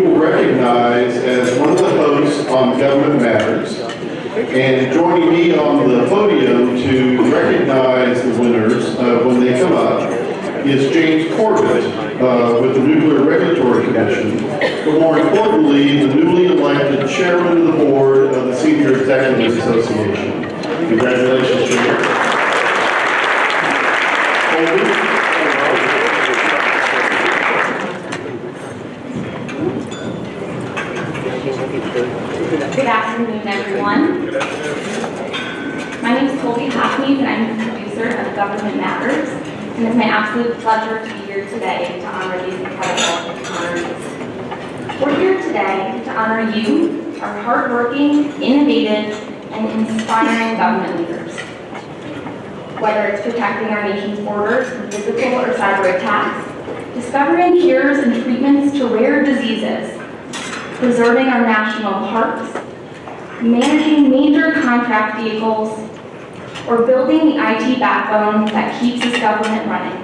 will recognize as one of the hosts on Government Matters. And joining me on the podium to recognize the winners when they come up is James Corbett with the Nuclear Regulatory Commission, but more importantly, the newly elected chairman of the board of the Senior Executives Association. Congratulations, James. Good afternoon, everyone. My name is Colby Hockney, and I'm the producer of Government Matters, and it's my absolute pleasure to be here today to honor these incredible honorees. We're here today to honor you, our hardworking, innovative, and inspiring government leaders. Whether it's protecting our nation's borders from physical or cyber attacks, discovering cures and treatments to rare diseases, preserving our national parks, managing major contract vehicles, or building the IT backbone that keeps this government running.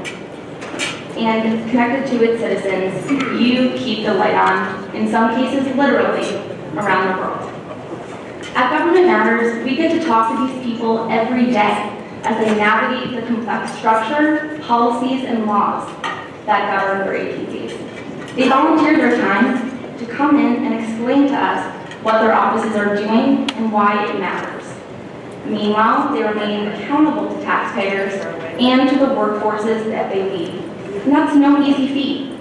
And connected to its citizens, you keep the light on, in some cases literally, around the world. At Government Matters, we get to talk to these people every day as they navigate the complex structure, policies, and laws that govern their agencies. They volunteer their time to come in and explain to us what their offices are doing and why it matters. Meanwhile, they remain accountable to taxpayers and to the workforces that they lead. And that's no easy feat.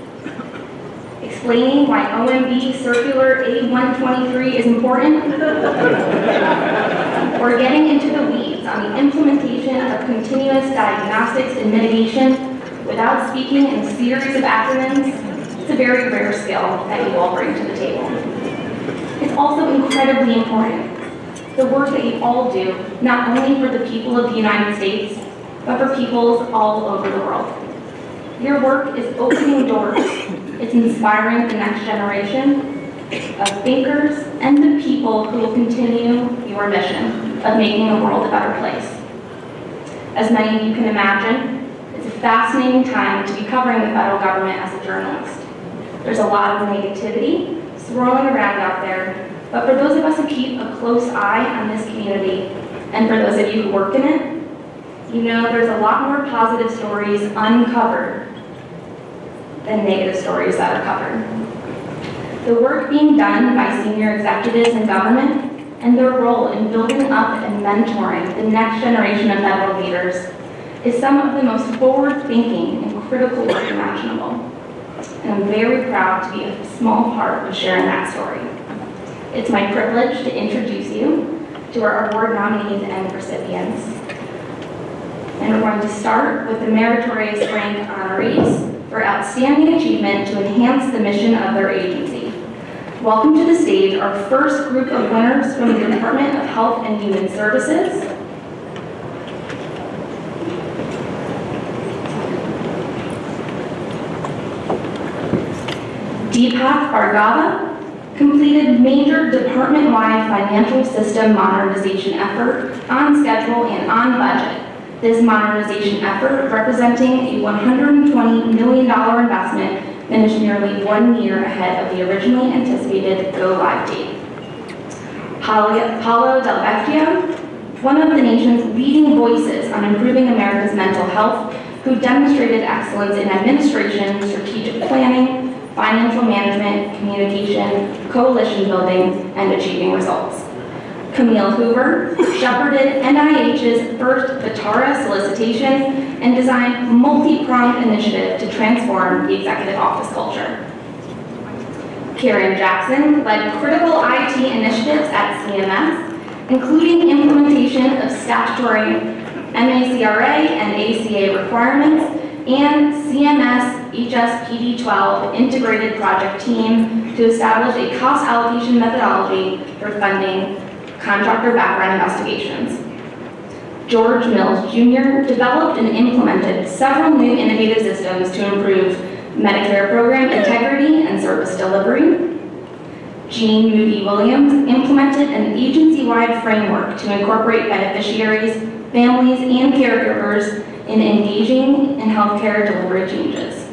Explaining why OMB Circular A123 is important, or getting into the weeds on the implementation of continuous diagnostics and mitigation without speaking in a series of acronyms. It's a very rare skill that you all bring to the table. It's also incredibly important, the work that you all do, not only for the people of the United States, but for peoples all over the world. Your work is opening doors. It's inspiring the next generation of thinkers and the people who will continue your mission of making the world a better place. As many of you can imagine, it's a fascinating time to be covering the federal government as a journalist. There's a lot of negativity swirling around out there, but for those of us who keep a close eye on this community, and for those of you who work in it, you know there's a lot more positive stories uncovered than negative stories that are covered. The work being done by senior executives in government and their role in building up and mentoring the next generation of federal leaders is some of the most forward-thinking and critical work imaginable. And I'm very proud to be a small part of sharing that story. It's my privilege to introduce you to our award nominees and recipients. And we're going to start with the Meritorious rank honorees for outstanding achievement to enhance the mission of their agency. Welcome to the stage our first group of winners from the Department of Health and Human Services. Deepak Bhargava completed major department-wide financial system modernization effort on schedule and on budget. This modernization effort, representing a $120 million investment, finished nearly 1 year ahead of the originally anticipated go-live date. Paulo Del Vecchio, one of the nation's leading voices on improving America's mental health, who demonstrated excellence in administration, strategic planning, financial management, communication, coalition building, and achieving results. Camille Hoover shepherded NIH's first VITARA solicitation and designed a multi-pronged initiative to transform the executive office culture. Karen Jackson led critical IT initiatives at CMS, including implementation of statutory MACRA and ACA requirements, and CMS HSPD-12 integrated project team to establish a cost allocation methodology for funding contractor background investigations. George Mills Jr. developed and implemented several new innovative systems to improve Medicare program integrity and service delivery. Jean Moody Williams implemented an agency-wide framework to incorporate beneficiaries, families, and caregivers in engaging in healthcare delivery changes.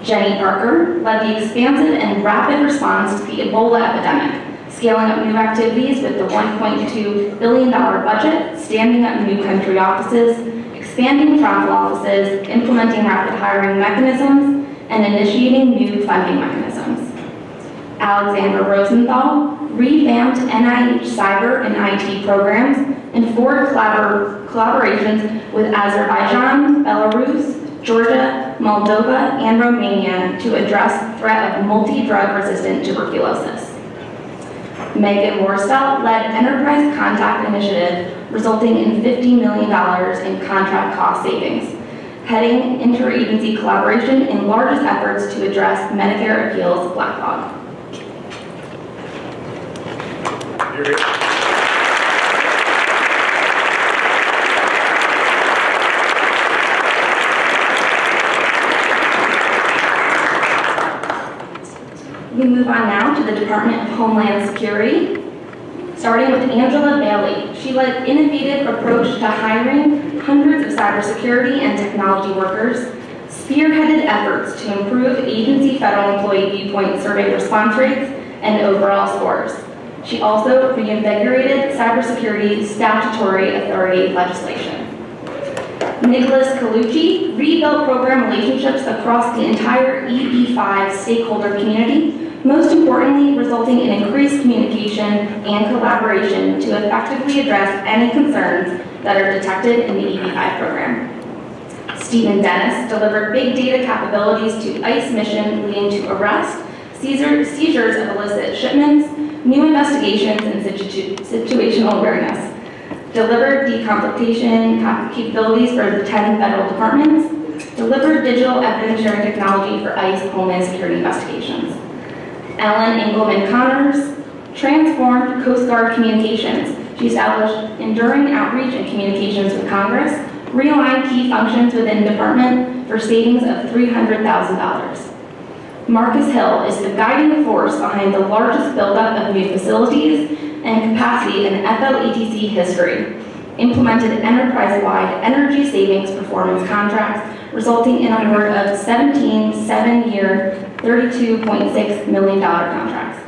Jenny Parker led the expansive and rapid response to the Ebola epidemic, scaling up new activities with the $1.2 billion budget, standing up new country offices, expanding travel offices, implementing rapid hiring mechanisms, and initiating new funding mechanisms. Alexandra Rosenthal revamped NIH cyber and IT programs and forward collaborations with Azerbaijan, Belarus, Georgia, Moldova, and Romania to address the threat of multi-drug resistant tuberculosis. Megan Morstelt led Enterprise Contact Initiative, resulting in $50 million in contract cost savings, heading interagency collaboration in largest efforts to address Medicare appeals backlog. We move on now to the Department of Homeland Security, starting with Angela Bailey. She led an innovative approach to hiring hundreds of cybersecurity and technology workers, spearheaded efforts to improve agency federal employee viewpoint survey response rates and overall scores. She also reinvigorated cybersecurity statutory authority legislation. Nicholas Colucci rebuilt program relationships across the entire EB5 stakeholder community, most importantly resulting in increased communication and collaboration to effectively address any concerns that are detected in the EB5 program. Stephen Dennis delivered big data capabilities to ICE mission leading to arrest, seizures of illicit shipments, new investigations, and situational awareness. Delivered decompletion capabilities for the 10 federal departments. Delivered digital evidence sharing technology for ICE Homeland Security investigations. Ellen Engelman Connors transformed Coast Guard communications. She established enduring outreach and communications with Congress, realigned key functions within the department for savings of $300,000. Marcus Hill is the guiding force behind the largest buildup of new facilities and capacity in FLETC history, implemented enterprise-wide energy savings performance contracts, resulting in a award of 17 seven-year, $32.6 million contracts.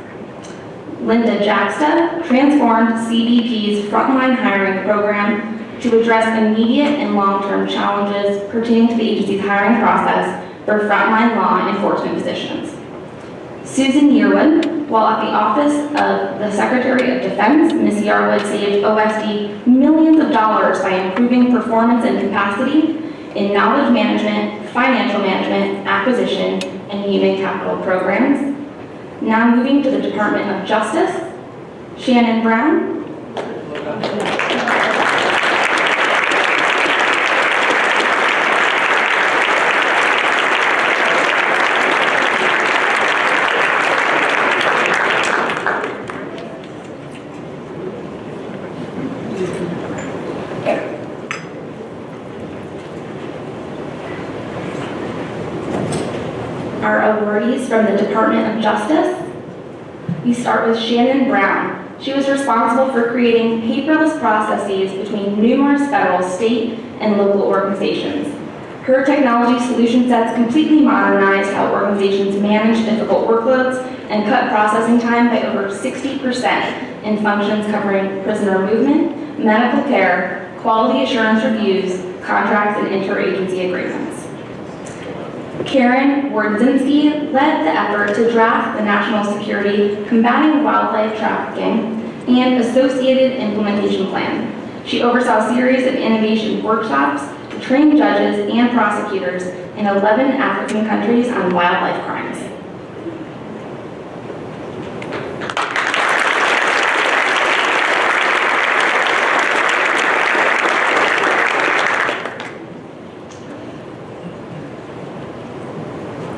Linda Jacksta transformed CBP's frontline hiring program to address immediate and long-term challenges pertaining to the agency's hiring process for frontline law enforcement positions. Susan Yearwood, while at the Office of the Secretary of Defense, Ms. Yearwood saved OSD millions of dollars by improving performance and capacity in knowledge management, financial management, acquisition, and human capital programs. Now moving to the Department of Justice, Shannon Brown. Our awardees from the Department of Justice. We start with Shannon Brown. She was responsible for creating paperless processes between numerous federal, state, and local organizations. Her technology solution sets completely modernized how organizations manage difficult workloads and cut processing time by over 60% in functions covering prisoner movement, medical care, quality assurance reviews, contracts, and interagency agreements. Karen Wardzinski led the effort to draft the National Security Combating Wildlife Trafficking and associated implementation plan. She oversaw a series of innovation workshops to train judges and prosecutors in 11 African countries on wildlife crimes.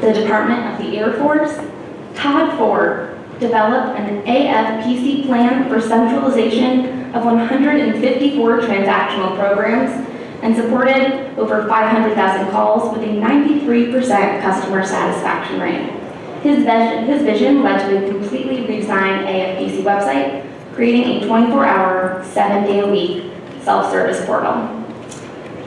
The Department of the Air Force, Todd Ford developed an AFPC plan for centralization of 154 transactional programs and supported over 500,000 calls with a 93% customer satisfaction rate. His vision led to a completely redesigned AFPC website, creating a 24-hour, 7-day-a-week self-service portal.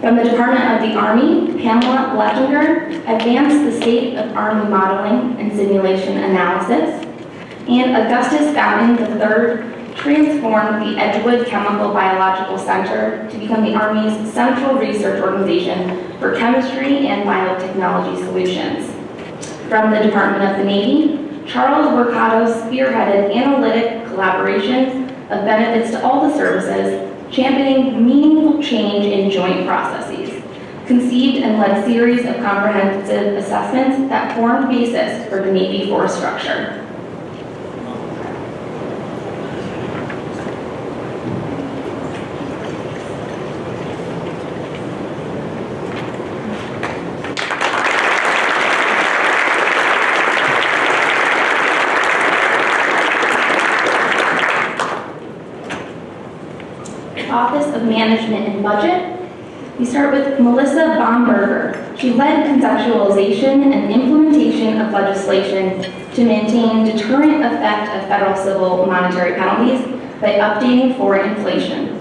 From the Department of the Army, Pamela Blettinger advanced the state of Army modeling and simulation analysis. And Augustus Fountain III transformed the Edgewood Chemical Biological Center to become the Army's central research organization for chemistry and biotechnology solutions. From the Department of the Navy, Charles Mercado spearheaded analytic collaboration of benefits to all the services, championing meaningful change in joint processes, conceived and led series of comprehensive assessments that formed basis for the Navy force structure. Office of Management and Budget. We start with Melissa Baumberger. She led conceptualization and implementation of legislation to maintain deterrent effect of federal civil monetary penalties by updating for inflation.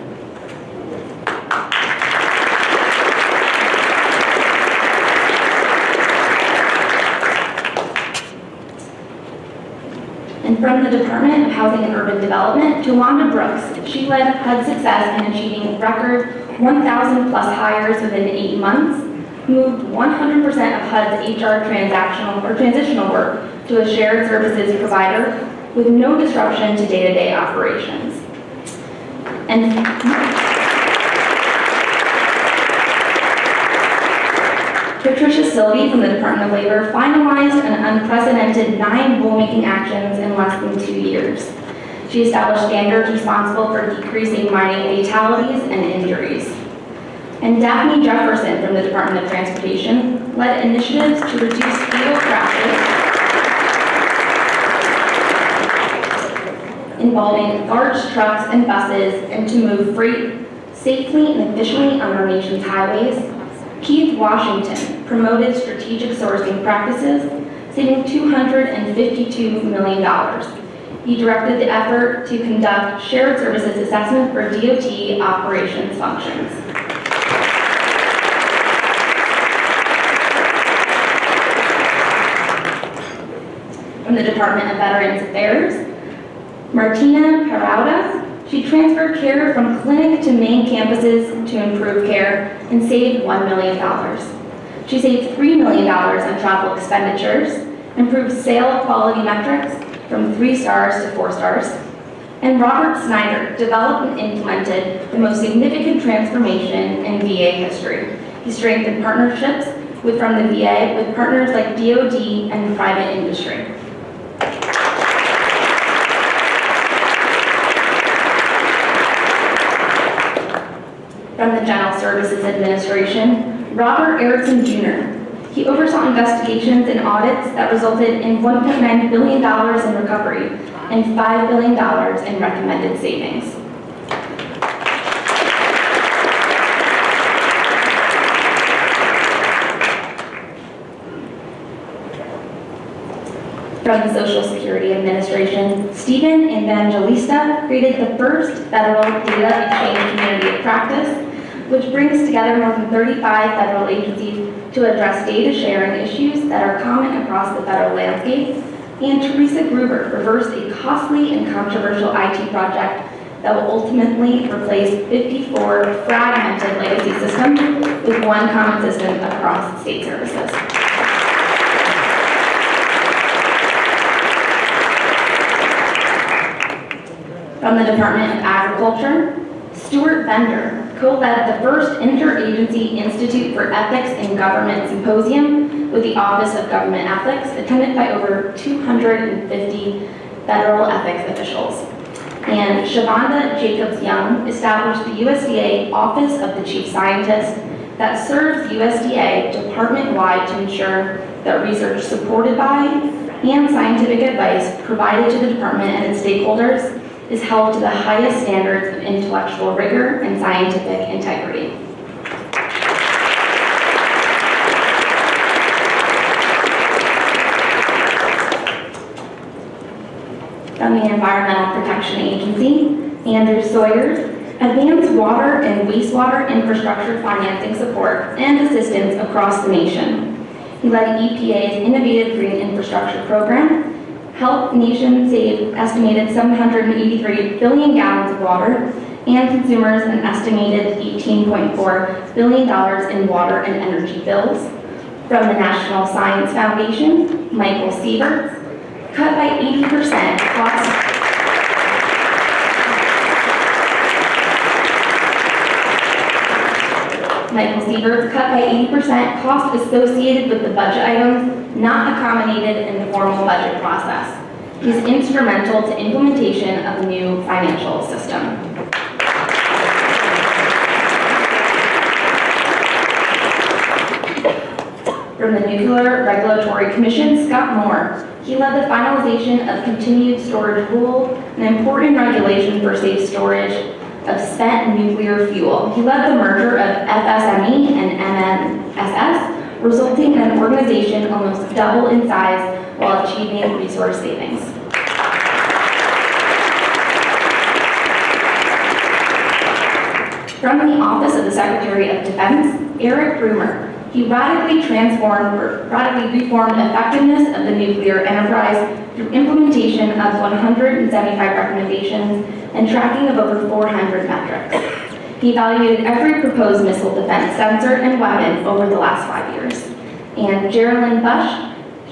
And from the Department of Housing and Urban Development, Tawanda Brooks. She led HUD's success in achieving record 1,000 plus hires within 8 months, moved 100% of HUD's HR transactional or transitional work to a shared services provider with no disruption to day-to-day operations. And Patricia Silvey from the Department of Labor finalized an unprecedented 9 rulemaking actions in less than 2 years. She established standards responsible for decreasing mining fatalities and injuries. And Daphne Jefferson from the Department of Transportation led initiatives to reduce fatal crashes involving large trucks and buses and to move freight safely and efficiently on our nation's highways. Keith Washington promoted strategic sourcing practices, saving $252 million. He directed the effort to conduct shared services assessment for DOT operations functions. From the Department of Veterans Affairs, Martina Perauda. She transferred care from clinic to main campuses to improve care and saved $1 million. She saved $3 million on travel expenditures, improved sale quality metrics from 3 stars to 4 stars, and Robert Snyder developed and implemented the most significant transformation in VA history. He strengthened partnerships from the VA with partners like DoD and the private industry. From the General Services Administration, Robert Erickson Jr. He oversaw investigations and audits that resulted in $1.9 billion in recovery and $5 billion in recommended savings. From the Social Security Administration, Stephen Evangelista created the first federal data exchange community of practice, which brings together more than 35 federal agencies to address data sharing issues that are common across the federal landscape. And Teresa Gruber reversed a costly and controversial IT project that will ultimately replace 54 fragmented legacy systems with one common system across state services. From the Department of Agriculture, Stuart Bender co-led the first Interagency Institute for Ethics in Government Symposium with the Office of Government Ethics, attended by over 250 federal ethics officials. And Shavonda Jacobs-Young established the USDA Office of the Chief Scientist that serves USDA department-wide to ensure that research supported by and scientific advice provided to the department and its stakeholders is held to the highest standards of intellectual rigor and scientific integrity. From the Environmental Protection Agency, Andrew Sawyers advance water and wastewater infrastructure financing support and assistance across the nation. He led EPA's Innovative Green Infrastructure Program, helped nations save estimated 783 billion gallons of water, and consumers an estimated $18.4 billion in water and energy bills. From the National Science Foundation, Michael Sieverts, cut by 80% costs. Michael Sieverts cut by 80% costs associated with the budget items not accommodated in the formal budget process. He's instrumental to implementation of the new financial system. From the Nuclear Regulatory Commission, Scott Moore. He led the finalization of continued storage rule, an important regulation for safe storage of spent nuclear fuel. He led the merger of FSME and MNSS, resulting in an organization almost double in size while achieving resource savings. From the Office of the Secretary of Defense, Eric Brumer. He radically reformed effectiveness of the nuclear enterprise through implementation of 175 recommendations and tracking of over 400 metrics. He evaluated every proposed missile defense sensor and weapon over the last 5 years. And Geraldine Bush,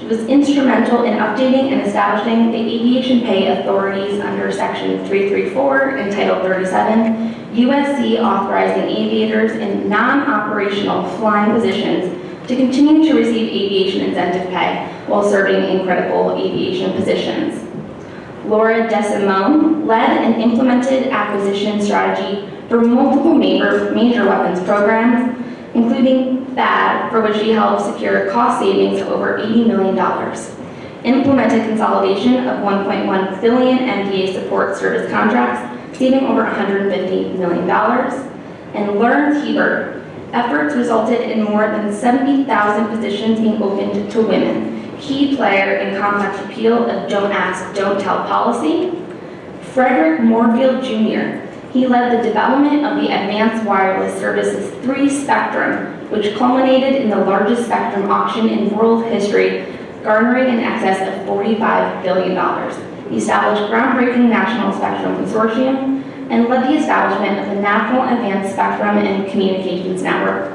she was instrumental in updating and establishing the aviation pay authorities under Section 334 and Title 37, USC authorizing aviators in non-operational flying positions to continue to receive aviation incentive pay while serving in critical aviation positions. Laura DeSimone led and implemented acquisition strategy for multiple major weapons programs, including THAAD, for which she helped secure cost savings of over $80 million. Implemented consolidation of 1.1 billion MDA support service contracts, saving over $150 million. And Lawrence Hebert. Efforts resulted in more than 70,000 positions being opened to women. Key player in complex repeal of Don't Ask, Don't Tell policy. Frederick Moorfield Jr. He led the development of the Advanced Wireless Services 3 spectrum, which culminated in the largest spectrum auction in world history, garnering in excess of $45 billion. He established groundbreaking National Spectrum Consortium and led the establishment of the National Advanced Spectrum and Communications Network.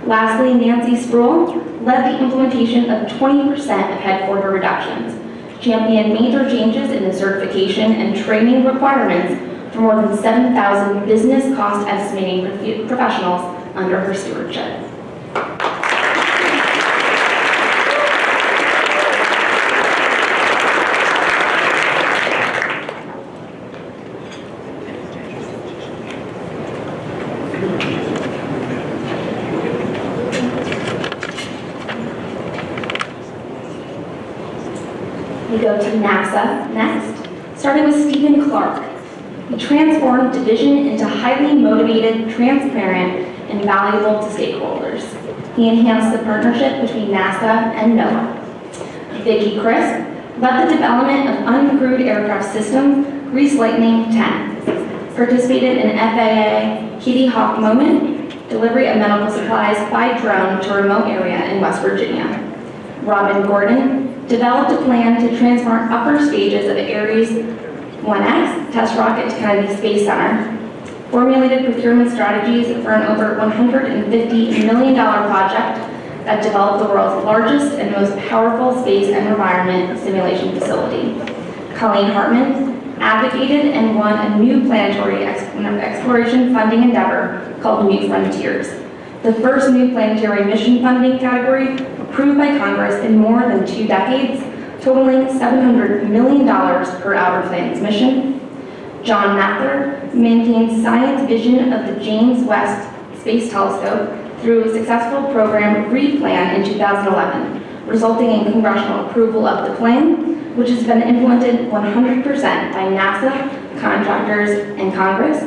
Lastly, Nancy Sproul led the implementation of 20% of headquarter reductions, championed major changes in the certification and training requirements for more than 7,000 business cost estimating professionals under her stewardship. We go to NASA next, starting with Stephen Clark. He transformed division into highly motivated, transparent, and valuable to stakeholders. He enhanced the partnership between NASA and NOAA. Vicki Crisp led the development of uncrewed aircraft systems, Grease Lightning 10. Participated in FAA Kitty Hawk Moment, delivery of medical supplies by drone to a remote area in West Virginia. Robin Gordon developed a plan to transform upper stages of Ares 1X test rocket to Kennedy Space Center, formulated procurement strategies for an over $150 million project that developed the world's largest and most powerful space and environment simulation facility. Colleen Hartman advocated and won a new planetary exploration funding endeavor called New Frontiers, the first new planetary mission funding category approved by Congress in more than 2 decades, totaling $700 million per Outer Planets mission. John Mather maintains science vision of the James West Space Telescope through a successful program replan in 2011, resulting in congressional approval of the plan, which has been implemented 100% by NASA, contractors, and Congress.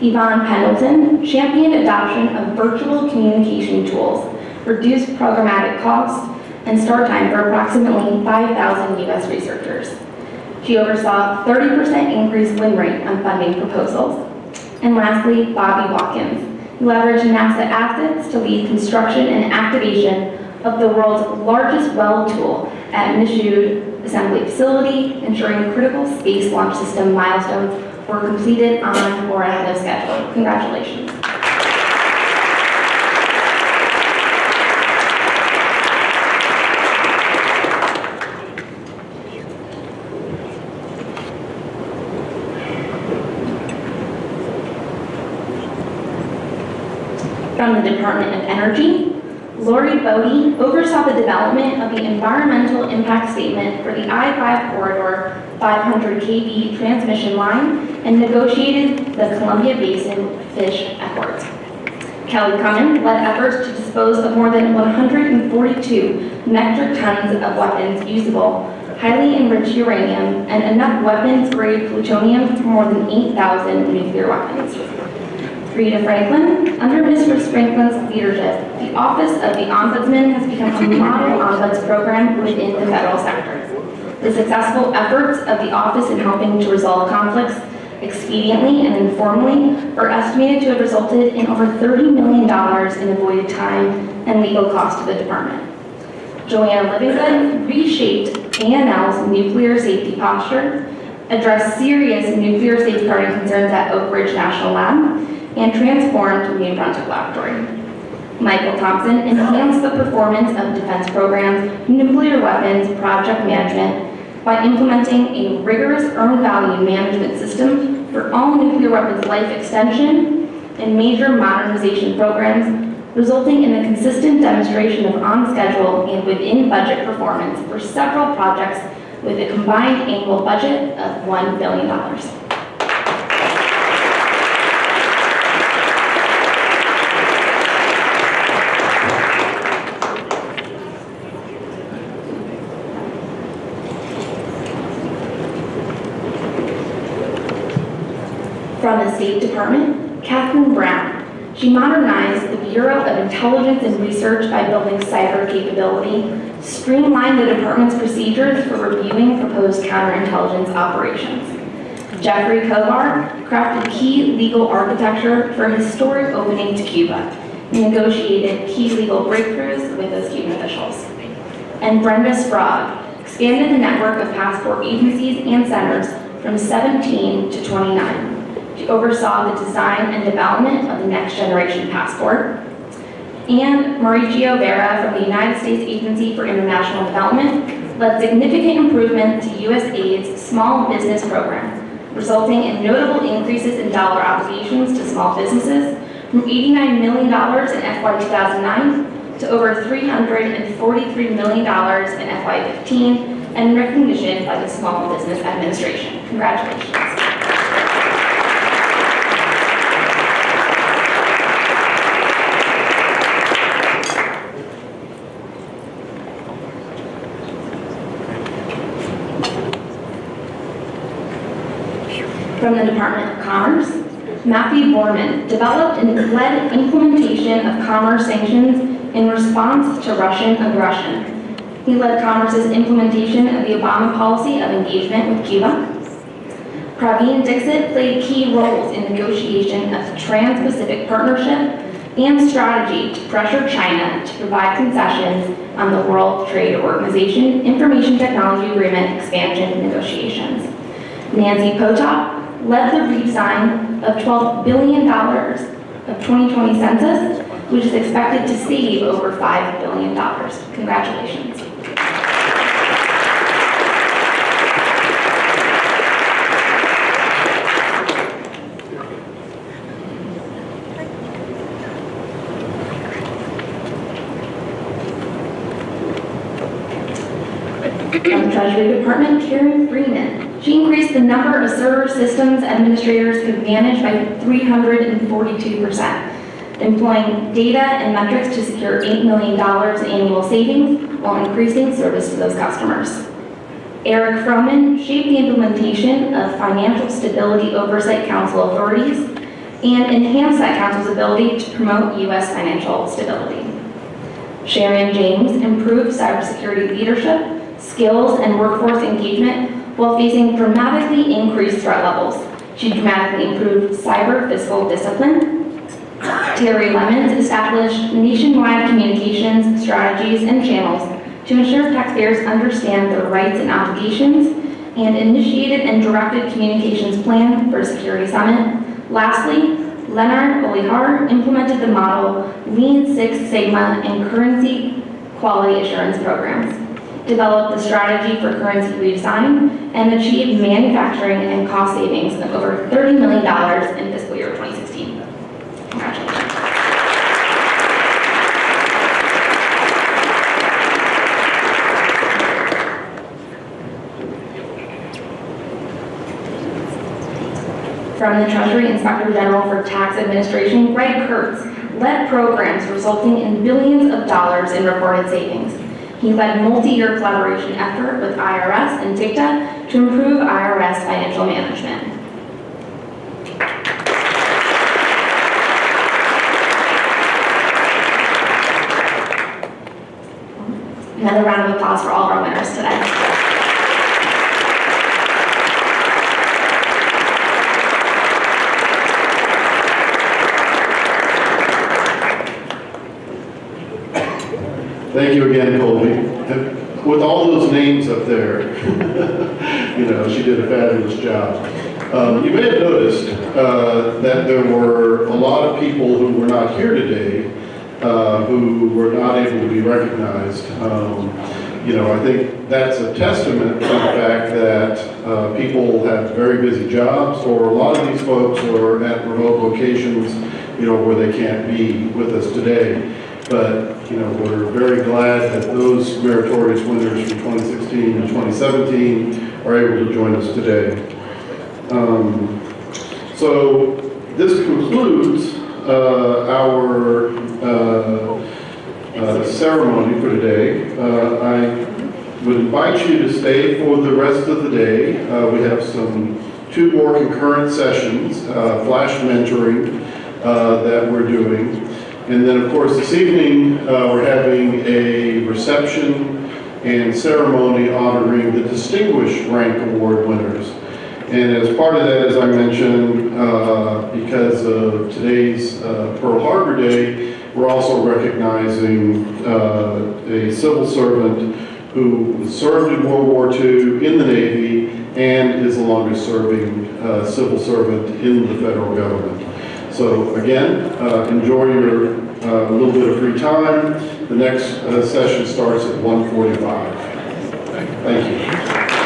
Yvonne Pendleton championed adoption of virtual communication tools, reduced programmatic costs, and start time for approximately 5,000 U.S. researchers. She oversaw 30% increased win rate on funding proposals. And lastly, Bobby Watkins. He leveraged NASA assets to lead construction and activation of the world's largest well tool at Michoud Assembly Facility, ensuring critical Space Launch System milestones were completed on or ahead of schedule. Congratulations. From the Department of Energy, Lori Bodie oversaw the development of the environmental impact statement for the I-5 corridor 500 kV transmission line and negotiated the Columbia Basin Fish Accords. Kelly Cummins led efforts to dispose of more than 142 metric tons of weapons usable, highly enriched uranium, and enough weapons-grade plutonium for more than 8,000 nuclear weapons. Rita Franklin, under Ms. Franklin's leadership, the Office of the Ombudsman has become a model ombuds program within the federal sector. The successful efforts of the office in helping to resolve conflicts expediently and informally are estimated to have resulted in over $30 million in avoided time and legal costs to the department. Joanna Livingston reshaped A&L's nuclear safety posture, addressed serious nuclear safeguarding concerns at Oak Ridge National Lab, and transformed New Brunswick Laboratory. Michael Thompson enhanced the performance of defense programs, nuclear weapons project management by implementing a rigorous earned value management system for all nuclear weapons life extension and major modernization programs, resulting in a consistent demonstration of on-schedule and within-budget performance for several projects with a combined annual budget of $1 billion. From the State Department, Catherine Brown. She modernized the Bureau of Intelligence and Research by building cyber capability, streamlined the department's procedures for reviewing proposed counterintelligence operations. Jeffrey Kovar crafted key legal architecture for a historic opening to Cuba and negotiated key legal breakthroughs with those Cuban officials. And Brenda Sprague expanded the network of passport agencies and centers from 17 to 29. She oversaw the design and development of the next generation passport. And Mauricio Vera from the United States Agency for International Development led significant improvement to USAID's small business program, resulting in notable increases in dollar obligations to small businesses from $89 million in FY 2009 to over $343 million in FY 15, and recognition by the Small Business Administration. Congratulations. From the Department of Commerce, Matthew Borman developed and led implementation of commerce sanctions in response to Russian aggression. He led Commerce's implementation of the Obama policy of engagement with Cuba. Praveen Dixit played key roles in negotiation of the Trans-Pacific Partnership and strategy to pressure China to provide concessions on the World Trade Organization Information Technology Agreement expansion negotiations. Nancy Potop led the redesign of $12 billion of 2020 census, which is expected to save over $5 billion. Congratulations. From the Treasury Department, Karen Freeman. She increased the number of server systems administrators could manage by 342%, employing data and metrics to secure $8 million in annual savings while increasing service to those customers. Eric Froman shaped the implementation of Financial Stability Oversight Council authorities and enhanced that council's ability to promote U.S. financial stability. Sharon James improved cybersecurity leadership, skills, and workforce engagement while facing dramatically increased threat levels, She dramatically improved cyber fiscal discipline. Terry Lemons established nationwide communications strategies and channels to ensure taxpayers understand their rights and obligations, and initiated and directed communications plan for a security summit. Lastly, Leonard Olihar implemented the model Lean Six Sigma and currency quality assurance programs, developed the strategy for currency redesign, and achieved manufacturing and cost savings of over $30 million in fiscal year 2016. Congratulations. From the Treasury Inspector General for Tax Administration, Greg Kurtz led programs resulting in billions of dollars in reported savings. He led multi-year collaboration effort with IRS and TICTA to improve IRS financial management. Another round of applause for all of our winners today. Thank you again, Colby. With all those names up there, she did a fabulous job. You may have noticed that there were a lot of people who were not here today who were not able to be recognized. I think that's a testament to the fact that people have very busy jobs, or a lot of these folks are at remote locations, where they can't be with us today. But, we're very glad that those meritorious winners from 2016 and 2017 are able to join us today. So this concludes our ceremony for today. I would invite you to stay for the rest of the day. We have two more concurrent sessions, flash mentoring that we're doing. And then, of course, this evening, we're having a reception and ceremony honoring the Distinguished Rank Award winners. And as part of that, as I mentioned, because of today's Pearl Harbor Day, we're also recognizing a civil servant who served in World War II in the Navy and is the longest serving civil servant in the federal government. So again, enjoy your little bit of free time. The next session starts at 1:45. Thank you.